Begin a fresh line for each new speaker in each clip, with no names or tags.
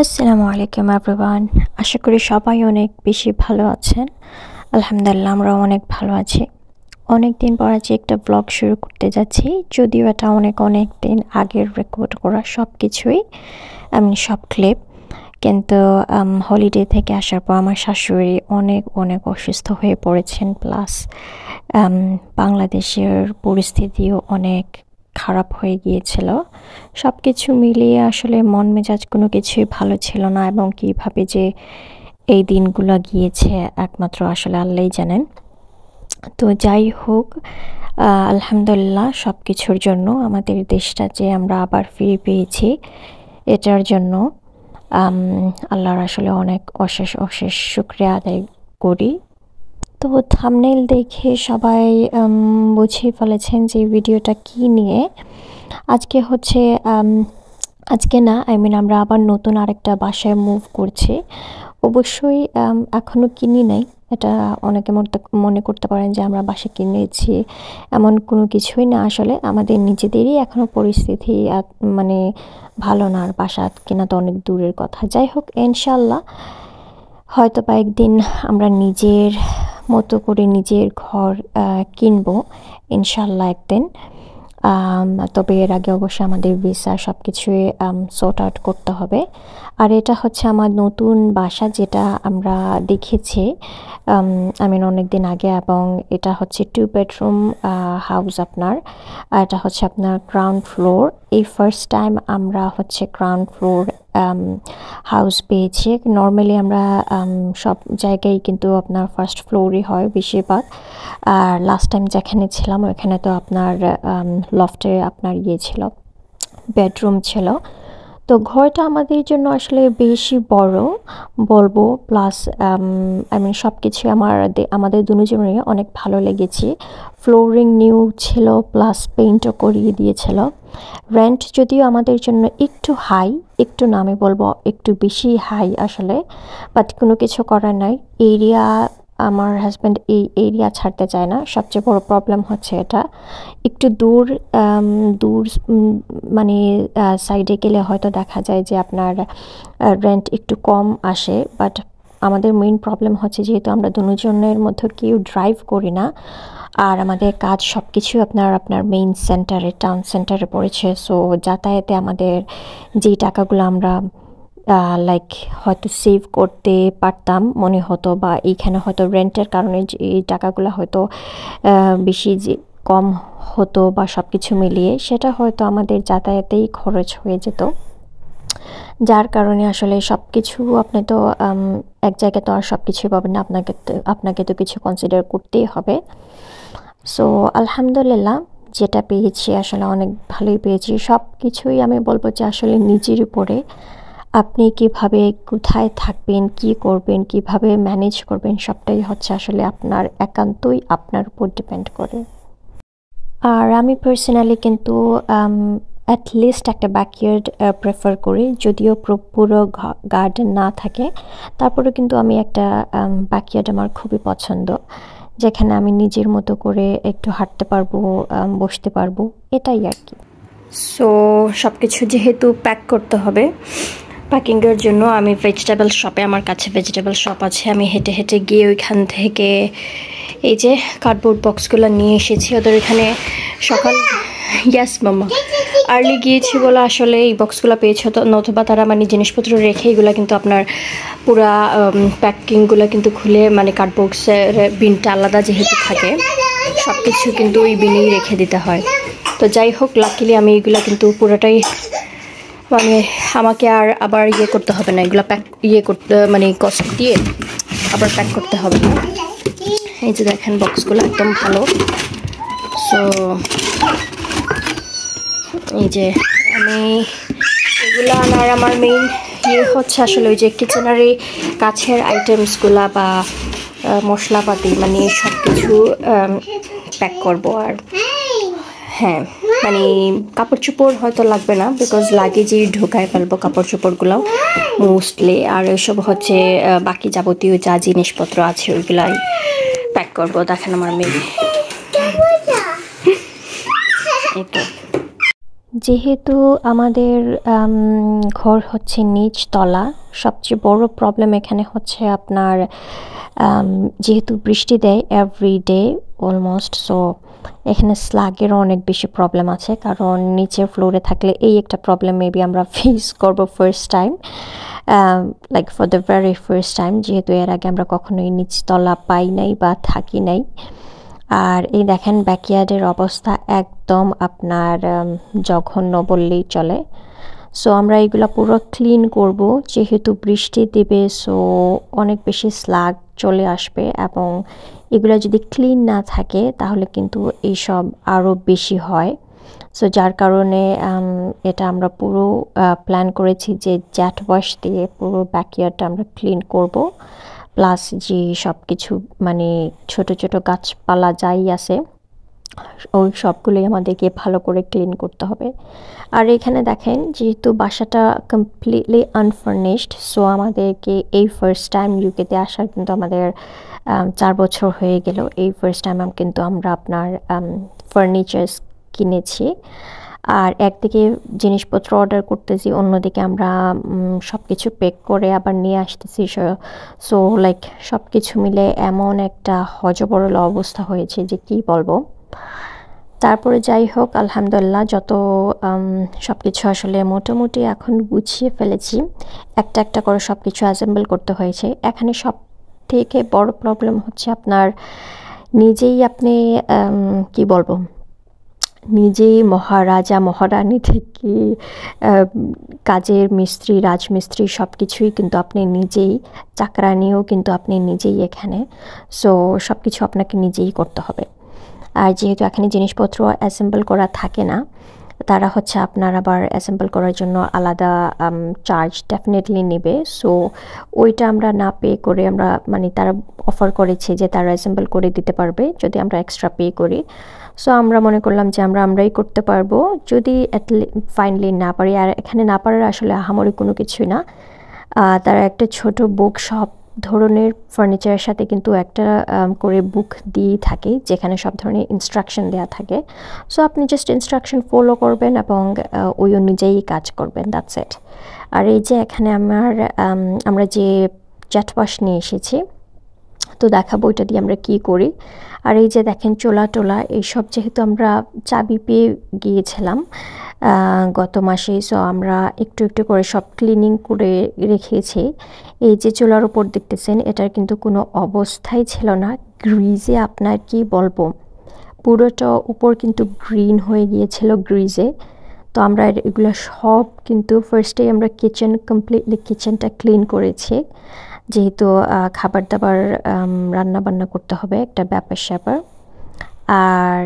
আসসালামু আলাইকুম এভরিওয়ান। আশা করি সবাই অনেক বেশি ভালো আছেন। আলহামদুলিল্লাহ আমরাও অনেক ভালো আছি। অনেক দিন পর আজ একটা ব্লগ শুরু করতে যাচ্ছি, যদিও এটা অনেক দিন আগের রেকর্ড করা সব কিছুই, সব ক্লিপ। কিন্তু হলিডে থেকে আসার পর আমার শাশুড়ি অনেক অসুস্থ হয়ে পড়েছেন, প্লাস বাংলাদেশের পরিস্থিতিও অনেক খারাপ হয়ে গিয়েছিল। সব কিছু মিলিয়ে আসলে মন মেজাজ কোনো কিছুই ভালো ছিল না, এবং কীভাবে যে এই দিনগুলো গিয়েছে একমাত্র আসলে আল্লাহই জানেন। তো যাই হোক, আলহামদুলিল্লাহ সব কিছুর জন্য, আমাদের দেশটা যে আমরা আবার ফিরে পেয়েছি এটার জন্য আল্লাহর আসলে অনেক অশেষ শুকরিয়া আদায় করি। তো থাম্বনেইল দেখে সবাই বুঝিয়ে ফেলেছেন যে ভিডিওটা কি নিয়ে। আজকে হচ্ছে আজকে না, আমরা আবার নতুন আরেকটা বাসায় মুভ করছি। অবশ্যই এখনও কিনি নাই, এটা অনেকে মনে করতে পারেন যে আমরা বাসা কিনেছি, এমন কোনো কিছুই না। আসলে আমাদের নিজেদেরই এখনও পরিস্থিতি মানে ভালো না, আর বাসা কেনা তো অনেক দূরের কথা। যাই হোক, ইনশাল্লাহ হয়তো বা একদিন আমরা নিজের মতো করে নিজের ঘর কিনবো ইনশাল্লাহ একদিন। তবে এর আগে অবশ্যই আমাদের ভিসা সব কিছুই সর্ট আউট করতে হবে। আর এটা হচ্ছে আমার নতুন বাসা, যেটা আমরা দেখেছি অনেক দিন আগে, এবং এটা হচ্ছে 2 বেডরুম হাউস আপনার। এটা হচ্ছে আপনার গ্রাউন্ড ফ্লোর। এই ফার্স্ট টাইম আমরা হচ্ছে গ্রাউন্ড ফ্লোর হাউস পেয়েছি। নর্মালি আমরা সব জায়গায় কিন্তু আপনার ফার্স্ট ফ্লোরই হয় বেশিরভাগ। আর লাস্ট টাইম যেখানে ছিলাম ওখানে তো আপনার লফটে আপনার ছিল, বেডরুম ছিল। তো ঘরটা আমাদের জন্য আসলে বেশি বড় বলবো, প্লাস সব কিছু আমাদের দুজনেরই অনেক ভালো লেগেছে। ফ্লোরিং নিউ ছিল, প্লাস পেইন্টও করিয়ে দিয়েছিল। রেন্ট যদিও আমাদের জন্য একটু হাই, একটু না আমি বলবো একটু বেশি হাই আসলে, বাট কোনো কিছু করার নাই। এরিয়া, আমার হাজব্যান্ড এই এরিয়া ছাড়তে চায় না। সবচেয়ে বড় প্রবলেম হচ্ছে এটা। একটু দূর মানে সাইডে গেলে হয়তো দেখা যায় যে আপনার রেন্ট একটু কম আসে, বাট আমাদের মেইন প্রবলেম হচ্ছে যেহেতু আমরা দুজনের মধ্যে কেউ ড্রাইভ করি না, আর আমাদের কাজ সব কিছু আপনার মেইন সেন্টারে, টাউন সেন্টারে পড়েছে। সো যাতায়াতে আমাদের যেই টাকাগুলো আমরা হয়তো সেভ করতে পারতাম মনে হতো, বা এইখানে হয়তো রেন্টের কারণে যে এই টাকাগুলো হয়তো বেশি যে কম হতো, বা সব কিছু মিলিয়ে সেটা হয়তো আমাদের যাতায়াতেই খরচ হয়ে যেত। যার কারণে আসলে সব কিছু আপনি তো এক জায়গায় তো আর সব কিছুই পাবেন না, আপনাকে তো কিছু কনসিডার করতেই হবে। সো আলহামদুলিল্লাহ যেটা পেয়েছি আসলে অনেক ভালোই পেয়েছি। সব কিছুই আমি বলবো যে আসলে নিজের উপরে আপনি কিভাবে কোথায় থাকবেন, কি করবেন, কিভাবে ম্যানেজ করবেন, সবটাই হচ্ছে আসলে আপনার একান্তই আপনার উপর ডিপেন্ড করে। আর আমি পার্সোনালি কিন্তু অ্যাটলিস্ট একটা ব্যাকইয়ার্ড প্রেফার করি, যদিও পুরো গার্ডেন না থাকে, তারপরেও কিন্তু আমি একটা ব্যাকইয়ার্ড আমার খুবই পছন্দ, যেখানে আমি নিজের মতো করে একটু হাঁটতে পারবো, বসতে পারবো, এটাই আর কি। সো সব কিছু যেহেতু প্যাক করতে হবে, প্যাকিংয়ের জন্য আমি ভেজিটেবল শপে, আমার কাছে ভেজিটেবল শপ আছে, আমি হেঁটে হেঁটে গিয়ে ওইখান থেকে এই যে কার্ডবোর্ড বক্সগুলো নিয়ে এসেছি। ওদের এখানে সকাল ইয়াস মাম্মা আর্লি গিয়েছি বলে আসলে এই বক্সগুলো পেয়েছে, তো নতুবা তারা মানে জিনিসপত্র রেখে এগুলো কিন্তু আপনার পুরা প্যাকিংগুলো কিন্তু খুলে, মানে কার্ডবক্সের বিনটা আলাদা যেহেতু থাকে, সব কিছু কিন্তু ওই বিনেই রেখে দিতে হয়। তো যাই হোক, লাকিলি আমি এইগুলো কিন্তু পুরোটাই মানে আমাকে আর আবার করতে হবে না, এগুলো প্যাক করতে মানে কষ্ট দিয়ে আবার প্যাক করতে হবে না। এই যে দেখেন বক্সগুলো একদম ভালো। সো এই যে আমি এগুলো আনার আমার মেইন হচ্ছে আসলে ওই যে কিচেনারি কাছের আইটেমসগুলা বা মশলাপাতি, মানে সব কিছু প্যাক করবো। আর হ্যাঁ, মানে কাপড় চোপড় হয়তো লাগবে না, বিকজ লাগেজই ঢোকায় ফেলবো কাপড় চোপড়গুলো মোস্টলি। আর এসব হচ্ছে বাকি যাবতীয় যা জিনিসপত্র আছে ওইগুলাই প্যাক করবো। দেখেন আমার মেয়ে যেহেতু আমাদের ঘর হচ্ছে নিচতলা, সবচেয়ে বড় প্রবলেম এখানে হচ্ছে আপনার যেহেতু বৃষ্টি দেয় এভরিডে অলমোস্ট, সো এখানে স্লাগেরও অনেক বেশি প্রবলেম আছে, কারণ নিচের ফ্লোরে থাকলে এই একটা প্রবলেম মেবি আমরা ফেস করবো first time, like for the very first time, যেহেতু এর আগে আমরা কখনোই নিচতলা পাই নাই বা থাকি নাই। আর এই দেখেন ব্যাকইয়ার্ডের অবস্থা একদম আপনার জঘন্য বললেই চলে। সো আমরা এগুলো পুরো ক্লিন করব, যেহেতু বৃষ্টি দেবে, সো অনেক বেশি স্লাগ চলে আসবে, এবং এগুলো যদি ক্লিন না থাকে তাহলে কিন্তু এইসব আরও বেশি হয়। সো যার কারণে এটা আমরা পুরো প্ল্যান করেছি যে জ্যাট ওয়াশ দিয়ে পুরো ব্যাকইয়ার্ডটা আমরা ক্লিন করব, প্লাস যে সব কিছু মানে ছোট ছোট গাছপালা যাই আছে ওই সবগুলোই আমাদেরকে ভালো করে ক্লিন করতে হবে। আর এখানে দেখেন যেহেতু বাসাটা কমপ্লিটলি আনফার্নিশড, সো আমাদেরকে এই ফার্স্ট টাইম ইউকেতে আসার কিন্তু আমাদের 4 বছর হয়ে গেল, এই ফার্স্ট টাইম কিন্তু আমরা আপনার ফার্নিচার্স কিনেছি। আর একদিকে জিনিসপত্র অর্ডার করতেছি, অন্যদিকে আমরা সব কিছু প্যাক করে আবার নিয়ে আসতেছি। সো লাইক সব কিছু মিলে এমন একটা হযবরল অবস্থা হয়েছে যে কি বলবো। তারপরে যাই হোক আলহামদুলিল্লাহ, যত সব কিছু আসলে মোটামুটি এখন গুছিয়ে ফেলেছি, একটা একটা করে সব কিছু অ্যাসেম্বল করতে হয়েছে। এখানে সব থেকে বড় প্রবলেম হচ্ছে আপনার নিজেই আপনি কি বলবো, নিজেই মহারাজা মহারানী থেকে কাজের মিস্ত্রি রাজমিস্ত্রি সব কিছুই কিন্তু আপনি নিজেই, চাকরানিও কিন্তু আপনি নিজেই এখানে। সো সব কিছু আপনাকে নিজেই করতে হবে। আর যেহেতু এখানে জিনিসপত্র অ্যাসেম্বল করা থাকে না, তারা হচ্ছে আপনার আবার অ্যাসেম্বল করার জন্য আলাদা চার্জ ডেফিনেটলি নেবে। সো ওইটা আমরা না পে করে আমরা মানে তারা অফার করেছে যে তারা অ্যাসেম্বল করে দিতে পারবে যদি আমরা এক্সট্রা পে করি। সো আমরা মনে করলাম যে আমরাই করতে পারবো যদি ফাইনালি না পারি। আর এখানে না পারার আসলে আহামরি কোনো কিছুই না, তারা একটা ছোট বুক সব ধরনের ফার্নিচারের সাথে কিন্তু একটা করে বুক দিয়েই থাকে, যেখানে সব ধরনের ইনস্ট্রাকশন দেওয়া থাকে। সো আপনি জাস্ট ইনস্ট্রাকশন ফলো করবেন এবং ওই অনুযায়ী কাজ করবেন, দ্যাটস ইট। আর এই যে এখানে আমরা যে জ্যাট ওয়াশ নিয়ে এসেছি, তো দেখাবো এটা দিয়ে আমরা কি করি। আর এই যে দেখেন চোলা টোলা এইসব যেহেতু আমরা চাবি পেয়ে গিয়েছিলাম গত মাসে, সো আমরা একটু একটু করে সব ক্লিনিং করে রেখেছি। এই যে চুলার উপর দেখতেছেন এটার কিন্তু কোনো অবস্থাই ছিল না, গ্রিজে আপনার কি বলবো, পুরোটা উপর কিন্তু গ্রিন হয়ে গিয়েছিল গ্রিজে। তো আমরা এগুলো সব কিন্তু ফার্স্টে আমরা কমপ্লিটলি কিচেনটা ক্লিন করেছি, যেহেতু খাবার দাবার রান্না বান্না করতে হবে একটা ব্যাপার স্যাপার। আর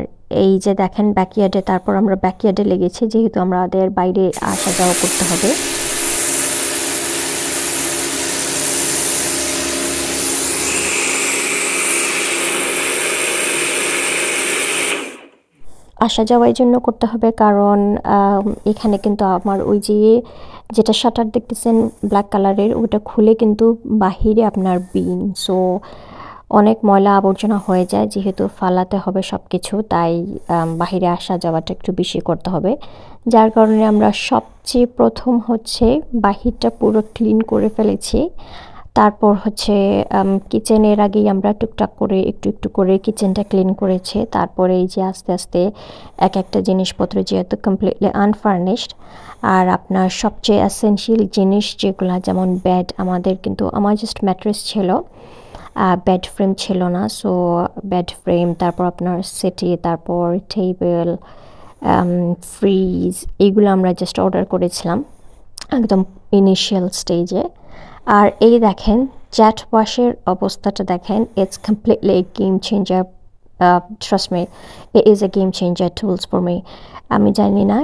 এই যে দেখেন ব্যাকইয়ার্ডে, তারপর আমরা ব্যাকইয়ার্ডে লেগেছি যেহেতু আমাদের বাইরে আসা যাওয়া করতে হবে। আসা যাওয়ার জন্য করতে হবে, কারণ এখানে কিন্তু আমার ওই যে যেটা শাটার দেখতেছেন ব্ল্যাক কালারের, ওটা খুলে কিন্তু বাহিরে আপনার বিন, সো অনেক ময়লা আবর্জনা হয়ে যায়, যেহেতু ফালাতে হবে সব কিছু, তাই বাহিরে আসা যাওয়াটা একটু বেশি করতে হবে। যার কারণে আমরা সবচেয়ে প্রথম হচ্ছে বাহিরটা পুরো ক্লিন করে ফেলেছি। তারপর হচ্ছে কিচেনের আগেই আমরা টুকটাক করে একটু একটু করে কিচেনটা ক্লিন করেছি। তারপরে এই যে আস্তে আস্তে এক একটা জিনিসপত্র, যেহেতু কমপ্লিটলি আনফার্নিশড, আর আপনার সবচেয়ে এসেনশিয়াল জিনিস যেগুলো, যেমন বেড, আমার জাস্ট ম্যাট্রেস ছিল, বেড ফ্রেম ছিল না। সো বেড ফ্রেম, তারপর আপনার সেটি, তারপর টেবিল, ফ্রিজ, এইগুলো আমরা জাস্ট অর্ডার করেছিলাম একদম ইনিশিয়াল স্টেজে। আর এই দেখেন জ্যাট ওয়াশের অবস্থাটা দেখেন, it's completely a game changer, trust me, it is a game changer tools for me. আমি জানি না,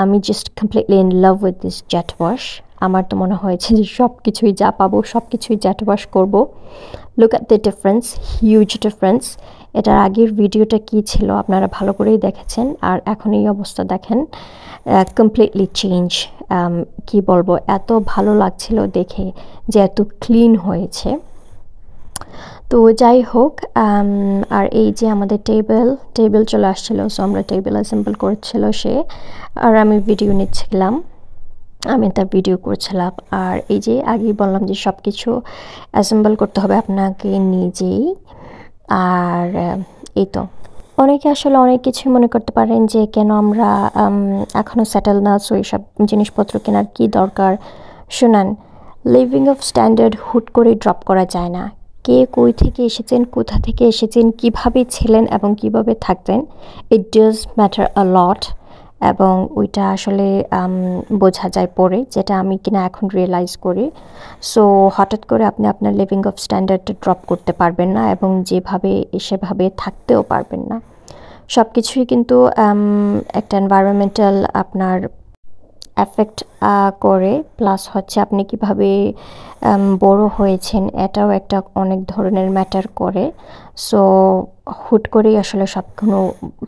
আমি just completely in love with this jet wash. আমার তো মনে হয়েছে যে সব কিছুই যা পাবো সব কিছুই জ্যাট ওয়াশ করবো। Look at the difference, huge difference. এটার আগের ভিডিওটা কি ছিল আপনারা ভালো করেই দেখেছেন, আর এখন এই অবস্থা দেখেন, কমপ্লিটলি চেঞ্জ। কি বলবো, এত ভালো লাগছিল দেখে যে এত ক্লিন হয়েছে। তো তো যাই হোক, আর এই যে আমাদের টেবিল চলে আসছিল, সো আমরা টেবিল অ্যাসেম্বল করছিল সে, আর আমি ভিডিও নিচ্ছিলাম, আমি তার ভিডিও করছিলাম। আর এই যে আগেই বললাম যে সব কিছু অ্যাসেম্বল করতে হবে আপনাকে নিজেই। আর এই তো অনেকে আসলে অনেক কিছু মনে করতে পারেন যে কেন আমরা এখনও সেটেল না, সো এইসব জিনিসপত্র কেনার কি দরকার। শোনান, লিভিং অফ স্ট্যান্ডার্ড হুট করে ড্রপ করা যায় না। কে কই থেকে এসেছেন, কোথা থেকে এসেছেন, কিভাবে ছিলেন এবং কিভাবে থাকতেন, ইট ডাজ ম্যাটার আ লট। এবং ওইটা আসলে বোঝা যায় পরে, যেটা আমি কিনা এখন রিয়েলাইজ করি। সো হঠাৎ করে আপনি আপনার লিভিং অফ স্ট্যান্ডার্ডটা ড্রপ করতে পারবেন না এবং যেভাবে সেভাবে থাকতেও পারবেন না। সব কিছুই কিন্তু একটা এনভায়রনমেন্টাল আপনার এফেক্ট করে, প্লাস হচ্ছে আপনি কিভাবে বড় হয়েছেন এটাও একটা অনেক ধরনের ম্যাটার করে। সো হুট করেই আসলে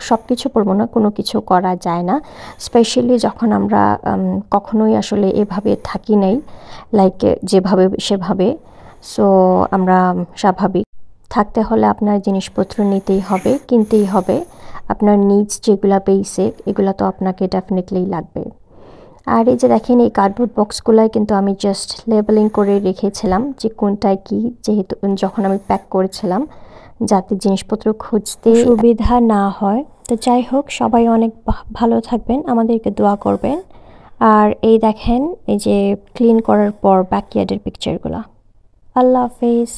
সব কিছু বলবো না, কোনো কিছু করা যায় না, স্পেশালি যখন আমরা কখনোই আসলে এভাবে থাকি নাই, লাইক যেভাবে সেভাবে। সো আমরা স্বাভাবিক থাকতে হলে আপনার জিনিসপত্র নিতেই হবে, কিনতেই হবে। আপনার নিডস যেগুলো বেসিক, এগুলো তো আপনাকে ডেফিনেটলি লাগবে। আর এই যে দেখেন, এই কার্ডবোর্ড বক্সগুলোয় কিন্তু আমি জাস্ট লেবেলিং করে রেখেছিলাম যে কোনটায় কি, যেহেতু যখন আমি প্যাক করেছিলাম, যাতে জিনিসপত্র খুঁজতে সুবিধা না হয়। তো যাই হোক, সবাই অনেক ভালো থাকবেন, আমাদেরকে দোয়া করবেন। আর এই দেখেন, এই যে ক্লিন করার পর ব্যাকইয়ার্ডের পিকচারগুলো। আল্লাহ হাফেজ।